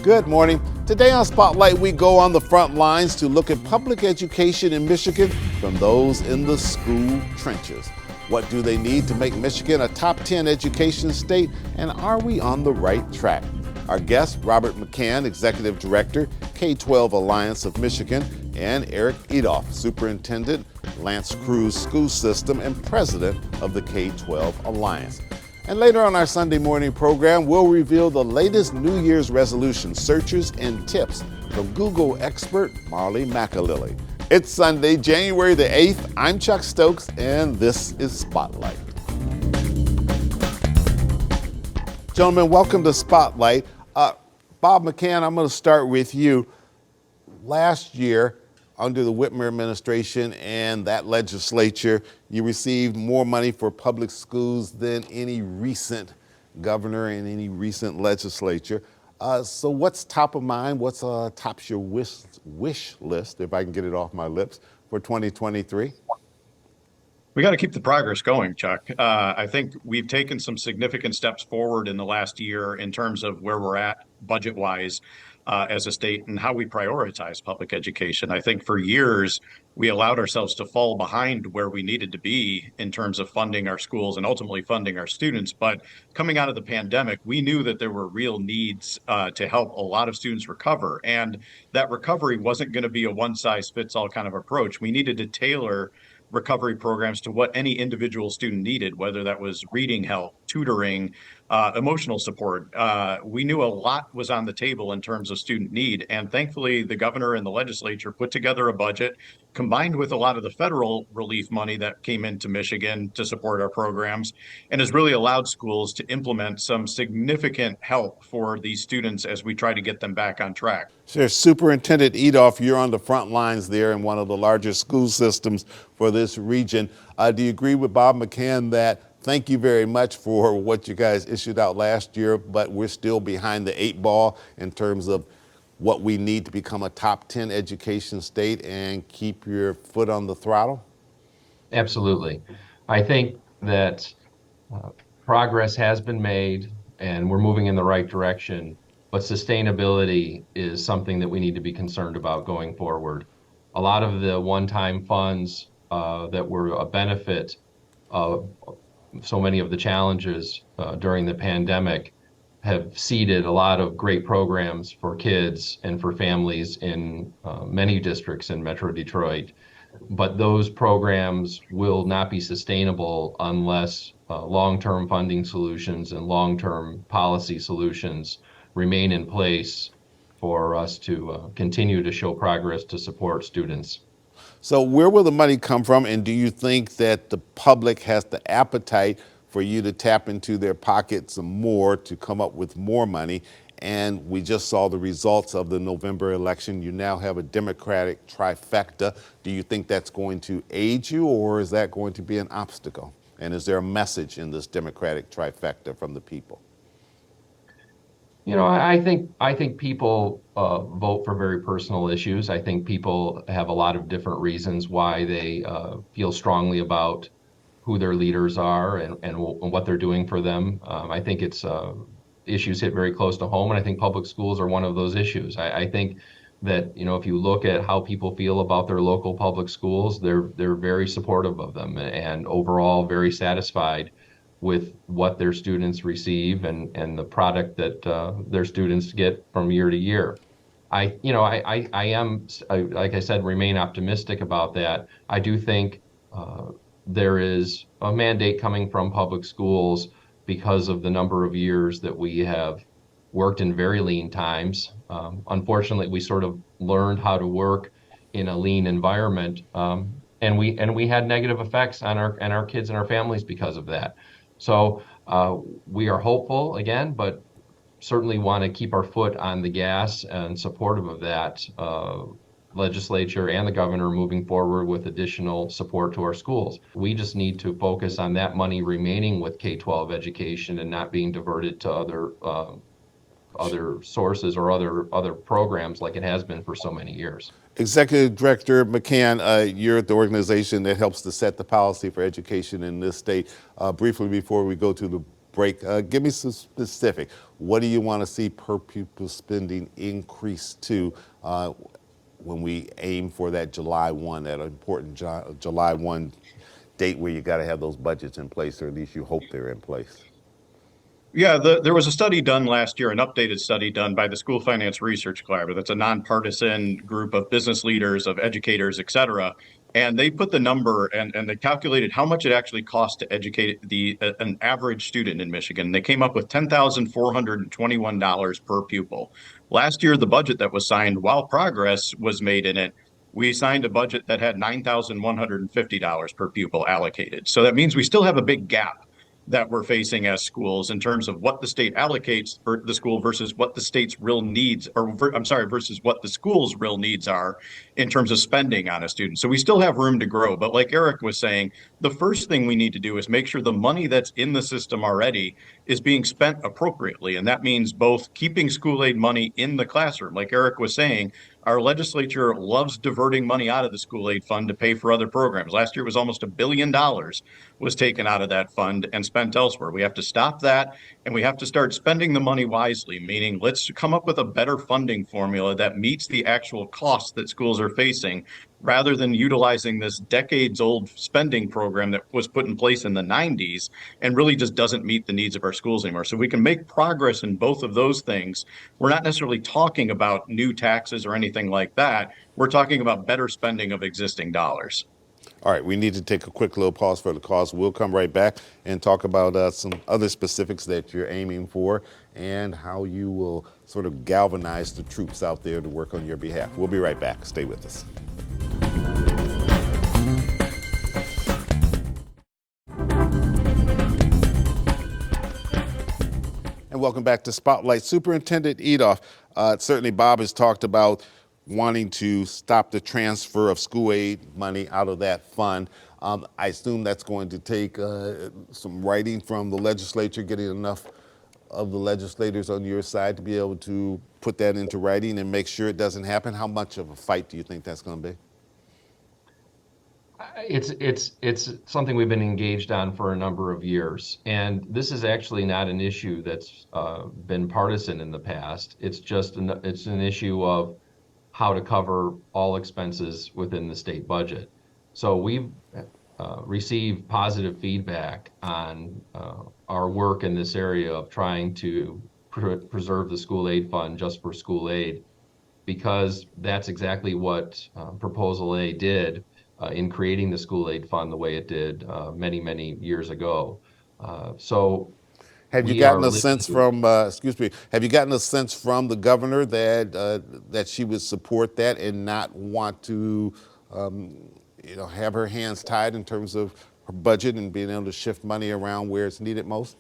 Good morning. Today on Spotlight, we go on the front lines to look at public education in Michigan from those in the school trenches. What do they need to make Michigan a top 10 education state, and are we on the right track? Our guests, Robert McCann, Executive Director, K-12 Alliance of Michigan, and Eric Edoff, Superintendent, Lance Cruz School System, and President of the K-12 Alliance. And later on our Sunday morning program, we'll reveal the latest New Year's resolution searches and tips from Google expert Marley McAlilly. It's Sunday, January the 8th. I'm Chuck Stokes, and this is Spotlight. Gentlemen, welcome to Spotlight. Bob McCann, I'm going to start with you. Last year, under the Whitmer administration and that legislature, you received more money for public schools than any recent governor and any recent legislature. So what's top of mind? What's tops your wish list, if I can get it off my lips, for 2023? We got to keep the progress going, Chuck. I think we've taken some significant steps forward in the last year in terms of where we're at budget-wise as a state and how we prioritize public education. I think for years, we allowed ourselves to fall behind where we needed to be in terms of funding our schools and ultimately funding our students. But coming out of the pandemic, we knew that there were real needs to help a lot of students recover. And that recovery wasn't going to be a one-size-fits-all kind of approach. We needed to tailor recovery programs to what any individual student needed, whether that was reading help, tutoring, emotional support. We knew a lot was on the table in terms of student need. And thankfully, the governor and the legislature put together a budget combined with a lot of the federal relief money that came into Michigan to support our programs, and has really allowed schools to implement some significant help for these students as we try to get them back on track. Sure. Superintendent Edoff, you're on the front lines there in one of the largest school systems for this region. Do you agree with Bob McCann that thank you very much for what you guys issued out last year, but we're still behind the 8 ball in terms of what we need to become a top 10 education state and keep your foot on the throttle? Absolutely. I think that progress has been made and we're moving in the right direction, but sustainability is something that we need to be concerned about going forward. A lot of the one-time funds that were a benefit of so many of the challenges during the pandemic have seeded a lot of great programs for kids and for families in many districts in Metro Detroit. But those programs will not be sustainable unless long-term funding solutions and long-term policy solutions remain in place for us to continue to show progress to support students. So where will the money come from, and do you think that the public has the appetite for you to tap into their pockets some more to come up with more money? And we just saw the results of the November election. You now have a Democratic trifecta. Do you think that's going to aid you, or is that going to be an obstacle? And is there a message in this Democratic trifecta from the people? You know, I think people vote for very personal issues. I think people have a lot of different reasons why they feel strongly about who their leaders are and what they're doing for them. I think it's issues hit very close to home, and I think public schools are one of those issues. I think that, you know, if you look at how people feel about their local public schools, they're very supportive of them and overall very satisfied with what their students receive and the product that their students get from year to year. I am, like I said, remain optimistic about that. I do think there is a mandate coming from public schools because of the number of years that we have worked in very lean times. Unfortunately, we sort of learned how to work in a lean environment, and we had negative effects on our kids and our families because of that. So we are hopeful again, but certainly want to keep our foot on the gas and supportive of that legislature and the governor moving forward with additional support to our schools. We just need to focus on that money remaining with K-12 education and not being diverted to other sources or other programs like it has been for so many years. Executive Director McCann, you're at the organization that helps to set the policy for education in this state. Briefly, before we go to the break. Give me some specific. What do you want to see per pupil spending increase to when we aim for that July 1, that important July 1 date where you got to have those budgets in place, or at least you hope they're in place? Yeah, there was a study done last year, an updated study done by the School Finance Research Collaborative. That's a nonpartisan group of business leaders, of educators, et cetera. And they put the number and they calculated how much it actually costs to educate an average student in Michigan. They came up with $10,421 per pupil. Last year, the budget that was signed, while progress was made in it, we signed a budget that had $9,150 per pupil allocated. So that means we still have a big gap that we're facing as schools in terms of what the state allocates for the school versus what the state's real needs, versus what the school's real needs are in terms of spending on a student. So we still have room to grow. But like Eric was saying, the first thing we need to do is make sure the money that's in the system already is being spent appropriately. And that means both keeping school aid money in the classroom. Like Eric was saying, our legislature loves diverting money out of the school aid fund to pay for other programs. Last year was almost $1 billion was taken out of that fund and spent elsewhere. We have to stop that, and we have to start spending the money wisely, meaning let's come up with a better funding formula that meets the actual costs that schools are facing, rather than utilizing this decades-old spending program that was put in place in the 90s and really just doesn't meet the needs of our schools anymore. So we can make progress in both of those things. We're not necessarily talking about new taxes or anything like that. We're talking about better spending of existing dollars. All right, we need to take a quick little pause for the cause. We'll come right back and talk about some other specifics that you're aiming for and how you will sort of galvanize the troops out there to work on your behalf. We'll be right back. Stay with us. And welcome back to Spotlight. Superintendent Edoff, certainly Bob has talked about wanting to stop the transfer of school aid money out of that fund. I assume that's going to take some writing from the legislature, getting enough of the legislators on your side to be able to put that into writing and make sure it doesn't happen. How much of a fight do you think that's going to be? It's something we've been engaged on for a number of years, and this is actually not an issue that's been partisan in the past. It's an issue of how to cover all expenses within the state budget. So we've received positive feedback on our work in this area of trying to preserve the school aid fund just for school aid, because that's exactly what Proposal A did in creating the school aid fund the way it did many, many years ago. So have you gotten a sense from, have you gotten a sense from the governor that she would support that and not want to, have her hands tied in terms of her budget and being able to shift money around where it's needed most?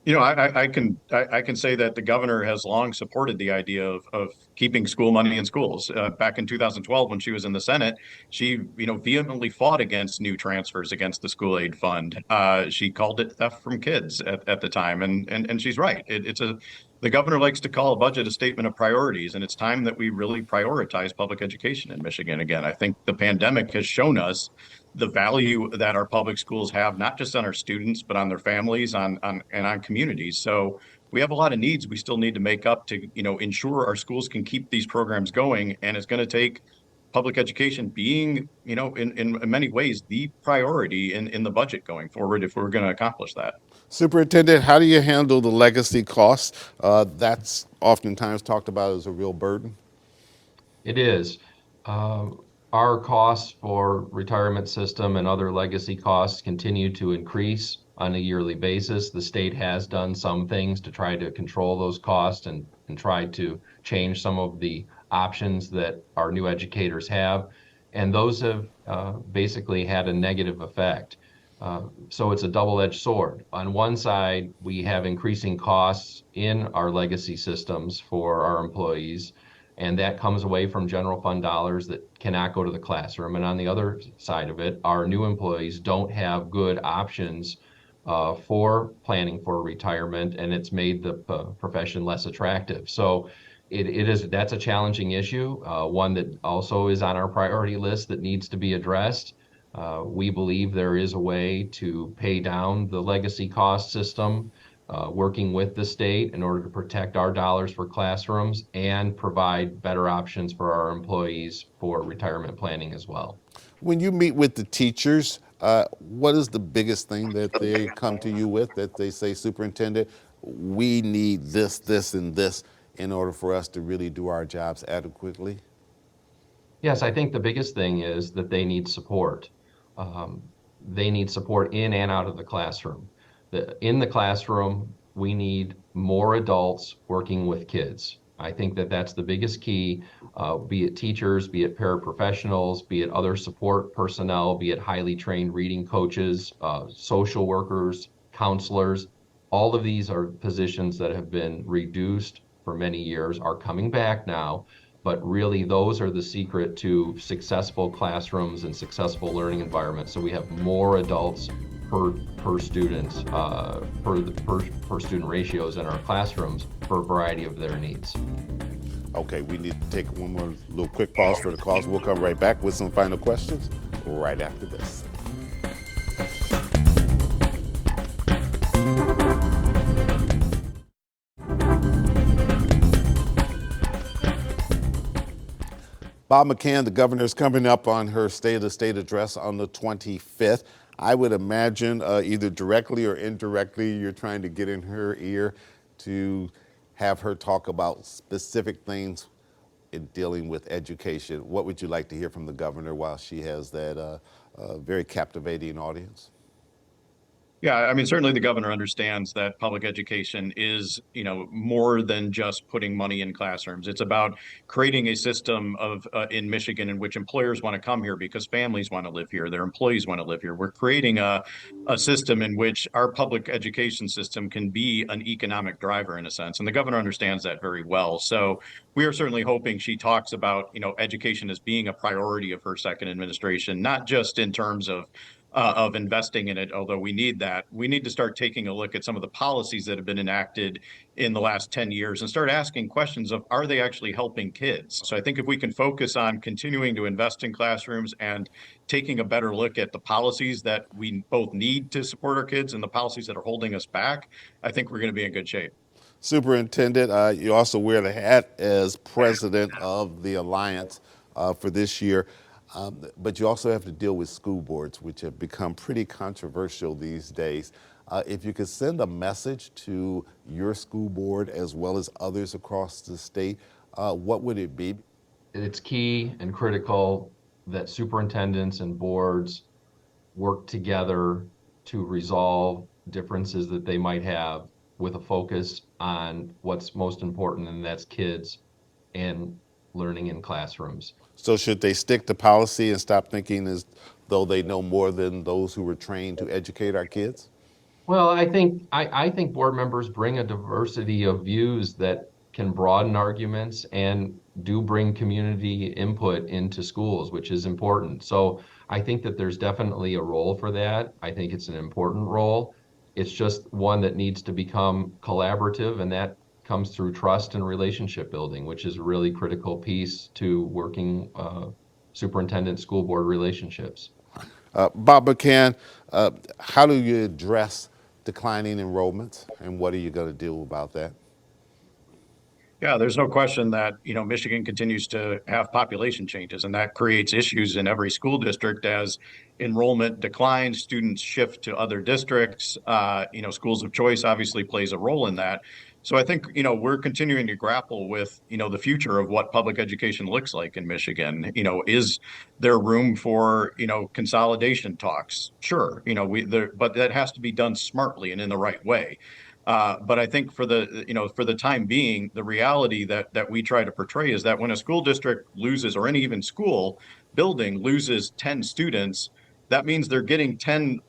I can say that the governor has long supported the idea of keeping school money in schools. Back in 2012, when she was in the Senate, she vehemently fought against new transfers against the school aid fund. She called it theft from kids at the time, and she's right. The governor likes to call a budget a statement of priorities, and it's time that we really prioritize public education in Michigan again. I think the pandemic has shown us the value that our public schools have, not just on our students, but on their families, and on communities. So we have a lot of needs we still need to make up to, ensure our schools can keep these programs going. And it's going to take public education being, in many ways, the priority in the budget going forward if we're going to accomplish that. Superintendent, how do you handle the legacy costs? That's oftentimes talked about as a real burden. It is. Our costs for retirement system and other legacy costs continue to increase on a yearly basis. The state has done some things to try to control those costs and try to change some of the options that our new educators have. And those have basically had a negative effect. So it's a double-edged sword. On one side, we have increasing costs in our legacy systems for our employees, and that comes away from general fund dollars that cannot go to the classroom. And on the other side of it, our new employees don't have good options for planning for retirement, and it's made the profession less attractive. So that's a challenging issue, one that also is on our priority list that needs to be addressed. We believe there is a way to pay down the legacy cost system, working with the state in order to protect our dollars for classrooms and provide better options for our employees for retirement planning as well. When you meet with the teachers, what is the biggest thing that they come to you with that they say, Superintendent, we need this, this, and this in order for us to really do our jobs adequately? Yes, I think the biggest thing is that they need support. Um, they need support in and out of the classroom. In the classroom, we need more adults working with kids. I think that that's the biggest key, be it teachers, be it paraprofessionals, be it other support personnel, be it highly trained reading coaches, social workers, counselors. All of these are positions that have been reduced for many years, are coming back now, but really those are the secret to successful classrooms and successful learning environments. So we have more adults per student, per student ratios in our classrooms for a variety of their needs. Okay, we need to take one more little quick pause for the calls. We'll come right back with some final questions right after this. Bob McCann, the governor, is coming up on her State of the State address on the 25th. I would imagine either directly or indirectly, you're trying to get in her ear to have her talk about specific things in dealing with education. What would you like to hear from the governor while she has that very captivating audience? Yeah, I mean, certainly the governor understands that public education is, more than just putting money in classrooms. It's about creating a system in Michigan in which employers want to come here because families want to live here, their employees want to live here. We're creating a system in which our public education system can be an economic driver in a sense, and the governor understands that very well. So we are certainly hoping she talks about, education as being a priority of her second administration, not just in terms of investing in it, although we need that. We need to start taking a look at some of the policies that have been enacted in the last 10 years and start asking questions of, are they actually helping kids? So I think if we can focus on continuing to invest in classrooms and taking a better look at the policies that we both need to support our kids and the policies that are holding us back, I think we're going to be in good shape. Superintendent, you also wear the hat as president of the Alliance for this year. But you also have to deal with school boards, which have become pretty controversial these days. If you could send a message to your school board as well as others across the state, what would it be? It's key and critical that superintendents and boards work together to resolve differences that they might have with a focus on what's most important, and that's kids and learning in classrooms. So should they stick to policy and stop thinking as though they know more than those who were trained to educate our kids? Well, I think board members bring a diversity of views that can broaden arguments and do bring community input into schools, which is important. So I think that there's definitely a role for that. I think it's an important role. It's just one that needs to become collaborative, and that comes through trust and relationship building, which is a really critical piece to working superintendent school board relationships. Bob McCann, how do you address declining enrollments, and what are you going to do about that? Yeah, there's no question that, Michigan continues to have population changes, and that creates issues in every school district as enrollment declines, students shift to other districts. Schools of choice obviously plays a role in that. So I think, we're continuing to grapple with, the future of what public education looks like in Michigan. Is there room for, consolidation talks? Sure. But that has to be done smartly and in the right way. But I think for the time being, the reality that we try to portray is that when a school district loses, or any even school building loses 10 students, that means they're getting 10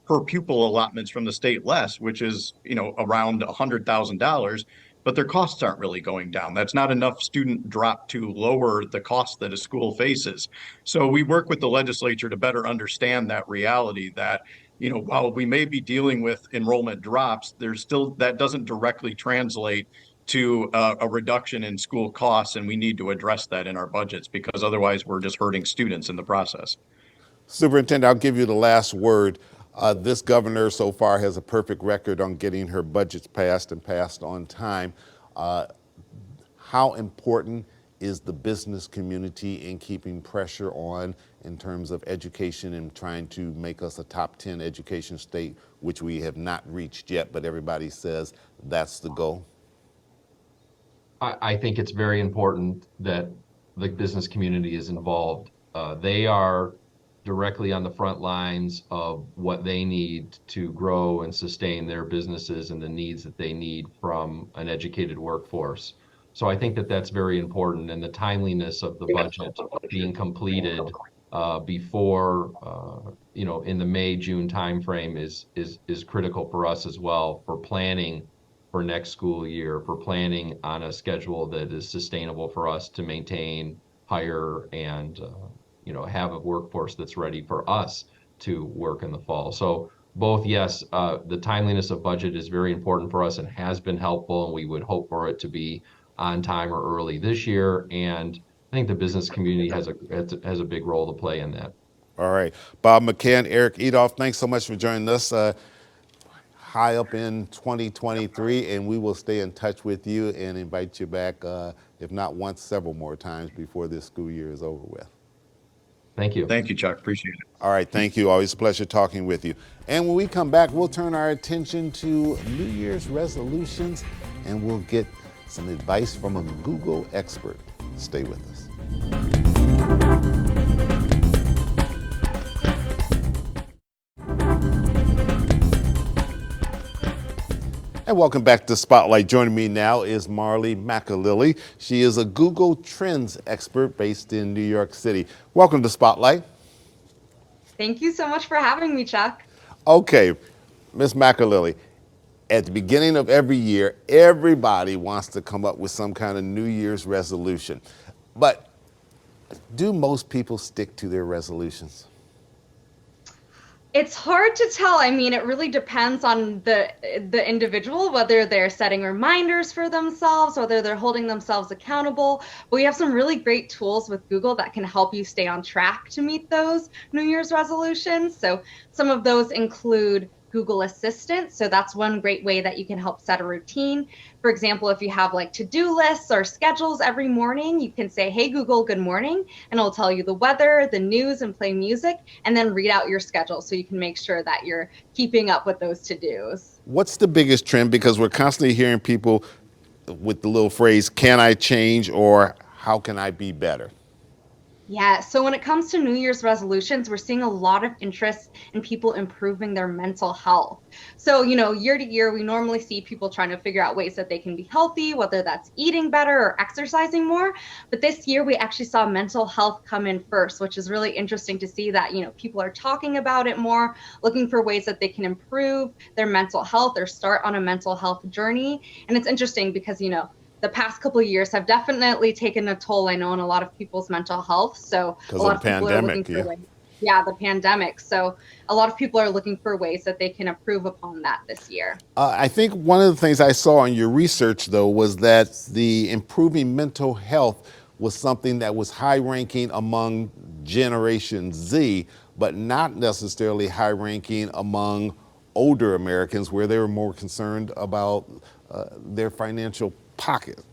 per pupil allotments from the state less, which is, around $100,000, but their costs aren't really going down. That's not enough student drop to lower the cost that a school faces. So we work with the legislature to better understand that reality that, while we may be dealing with enrollment drops, that doesn't directly translate to a reduction in school costs, and we need to address that in our budgets because otherwise we're just hurting students in the process. Superintendent, I'll give you the last word. This governor so far has a perfect record on getting her budgets passed and passed on time. How important is the business community in keeping pressure on in terms of education and trying to make us a top 10 education state, which we have not reached yet, but everybody says that's the goal? I think it's very important that the business community is involved. They are directly on the front lines of what they need to grow and sustain their businesses and the needs that they need from an educated workforce. So I think that that's very important, and the timeliness of the budget being completed before in the May-June timeframe is critical for us as well, for planning for next school year, for planning on a schedule that is sustainable for us to maintain, hire, and have a workforce that's ready for us to work in the fall. So both, yes, the timeliness of budget is very important for us and has been helpful, and we would hope for it to be on time or early this year. And I think the business community has a big role to play in that. All right. Bob McCann, Eric Edoff, thanks so much for joining us. High up in 2023, and we will stay in touch with you and invite you back, if not once, several more times before this school year is over with. Thank you. Thank you, Chuck. Appreciate it. All right, thank you. Always a pleasure talking with you. And when we come back, we'll turn our attention to New Year's resolutions, and we'll get some advice from a Google expert. Stay with us. And welcome back to Spotlight. Joining me now is Marley McAlilly. She is a Google Trends expert based in New York City. Welcome to Spotlight. Thank you so much for having me, Chuck. Okay, Ms. McAlilly, at the beginning of every year, everybody wants to come up with some kind of New Year's resolution. But do most people stick to their resolutions? It's hard to tell. I mean, it really depends on the individual, whether they're setting reminders for themselves, whether they're holding themselves accountable. But we have some really great tools with Google that can help you stay on track to meet those New Year's resolutions. So some of those include Google Assistant. So that's one great way that you can help set a routine. For example, if you have like to-do lists or schedules every morning, you can say, hey, Google, good morning, and it'll tell you the weather, the news, and play music, and then read out your schedule so you can make sure that you're keeping up with those to-dos. What's the biggest trend? Because we're constantly hearing people with the little phrase, can I change, or how can I be better? Yeah, so when it comes to New Year's resolutions, we're seeing a lot of interest in people improving their mental health. So, year to year, we normally see people trying to figure out ways that they can be healthy, whether that's eating better or exercising more. But this year, we actually saw mental health come in first, which is really interesting to see that, people are talking about it more, looking for ways that they can improve their mental health or start on a mental health journey. And it's interesting because, the past couple of years have definitely taken a toll, I know, on a lot of people's mental health. So a lot of people are looking for ways. Yeah, the pandemic. So a lot of people are looking for ways that they can improve upon that this year. I think one of the things I saw in your research, though, was that the improving mental health was something that was high ranking among Generation Z, but not necessarily high ranking among older Americans, where they were more concerned about their financial pocket.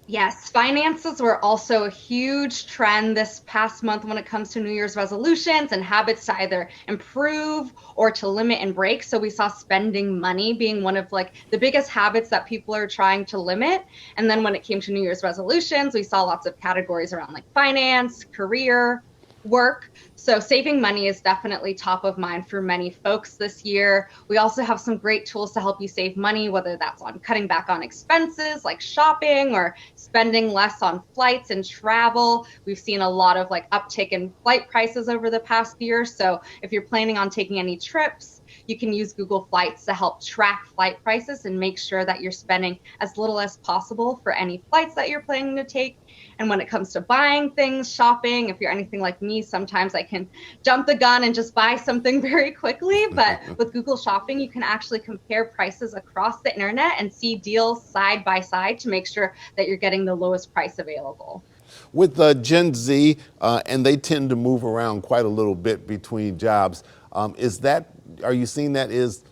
Yes, finances were also a huge trend this past month when it comes to New Year's resolutions and habits to either improve or to limit and break. So we saw spending money being one of the biggest habits that people are trying to limit. And then when it came to New Year's resolutions, we saw lots of categories around finance, career, work. So saving money is definitely top of mind for many folks this year. We also have some great tools to help you save money, whether that's on cutting back on expenses like shopping or spending less on flights and travel. We've seen a lot of uptick in flight prices over the past year. So if you're planning on taking any trips, you can use Google Flights to help track flight prices and make sure that you're spending as little as possible for any flights that you're planning to take. And when it comes to buying things, shopping, if you're anything like me, sometimes I can jump the gun and just buy something very quickly. But with Google Shopping, you can actually compare prices across the internet and see deals side by side to make sure that you're getting the lowest price available. With Gen Z, and they tend to move around quite a little bit between jobs, are you seeing that as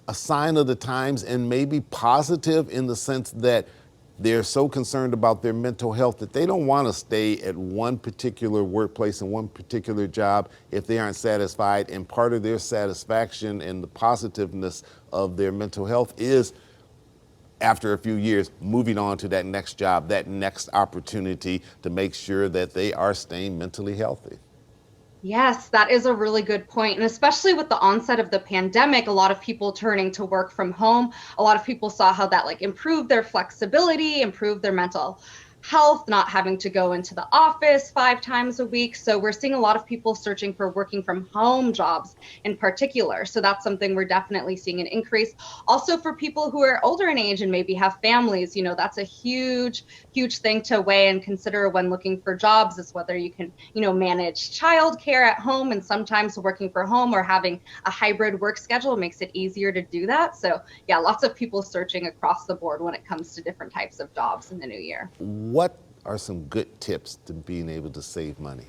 a sign of the times and maybe positive in the sense that they're so concerned about their mental health that they don't want to stay at one particular workplace and one particular job if they aren't satisfied, and part of their satisfaction and the positiveness of their mental health is, after a few years, moving on to that next job, that next opportunity to make sure that they are staying mentally healthy? Yes, that is a really good point. And especially with the onset of the pandemic, a lot of people turning to work from home, a lot of people saw how that improved their flexibility, improved their mental health, not having to go into the office 5 times a week. So we're seeing a lot of people searching for working from home jobs in particular. So that's something we're definitely seeing an increase. Also for people who are older in age and maybe have families, that's a huge, huge thing to weigh and consider when looking for jobs, is whether you can, manage childcare at home. And sometimes working from home or having a hybrid work schedule makes it easier to do that. So yeah, lots of people searching across the board when it comes to different types of jobs in the new year. What are some good tips to being able to save money?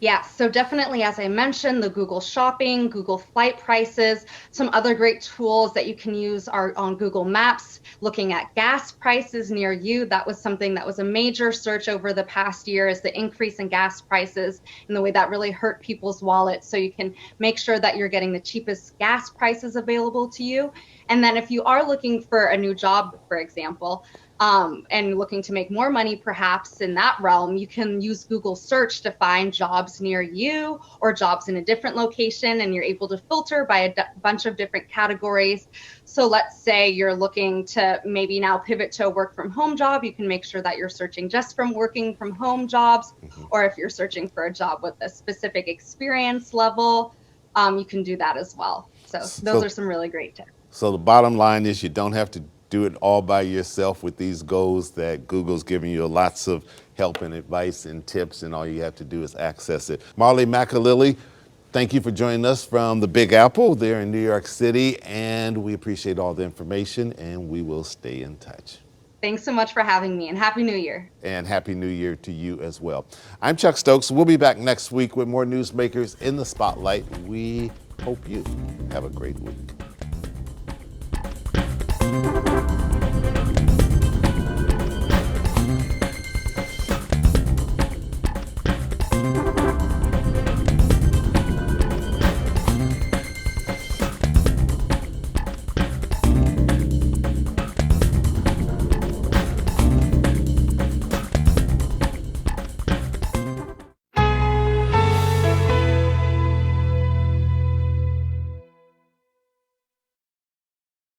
Yeah, so definitely, as I mentioned, the Google Shopping, Google Flight Prices, some other great tools that you can use are on Google Maps, looking at gas prices near you. That was something that was a major search over the past year, is the increase in gas prices and the way that really hurt people's wallets. So you can make sure that you're getting the cheapest gas prices available to you. And then if you are looking for a new job, for example, and looking to make more money perhaps in that realm, you can use Google search to find jobs near you or jobs in a different location, and you're able to filter by a bunch of different categories. So let's say you're looking to maybe now pivot to a work from home job, you can make sure that you're searching just from working from home jobs, or if you're searching for a job with a specific experience level, you can do that as well. So those are some really great tips. So the bottom line is you don't have to do it all by yourself with these goals, that Google's giving you lots of help and advice and tips, and all you have to do is access it. Marley McAlilly, thank you for joining us from the Big Apple there in New York City, and we appreciate all the information, and we will stay in touch. Thanks so much for having me, and Happy New Year. And Happy New Year to you as well. I'm Chuck Stokes. We'll be back next week with more newsmakers in the spotlight. We hope you have a great week.